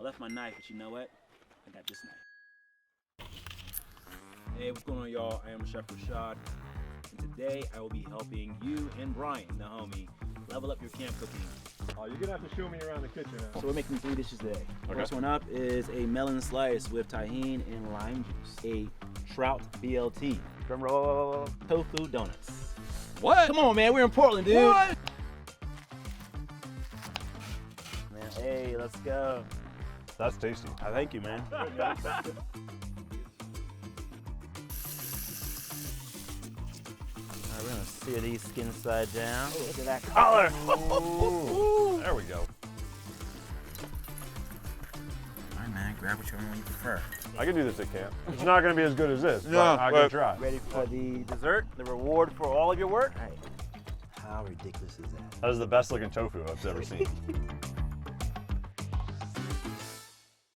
I left my knife, but you know what? I got this knife. Hey, what's going on, y'all? I am Chef Rashad, and today I will be helping you and Brian, the homie, level up your camp cooking. Oh, you're gonna have to show me around the kitchen now. So we're making 3 dishes today. Okay. First one up is a melon slice with tahini and lime juice. A trout BLT. Drum roll. Tofu donuts. What? Come on, man. We're in Portland, dude. What? Man, hey, let's go. That's tasty. Thank you, man. Oh, We're gonna sear these skin side down. Oh, Look at that color. Ooh, there we go. All right, man. Grab whichever one you prefer. I can do this at camp. It's not gonna be as good as this, but Yeah, I but- can try. Ready for the dessert? The reward for all of your work? All right. How ridiculous is that? That is the best looking tofu I've ever seen.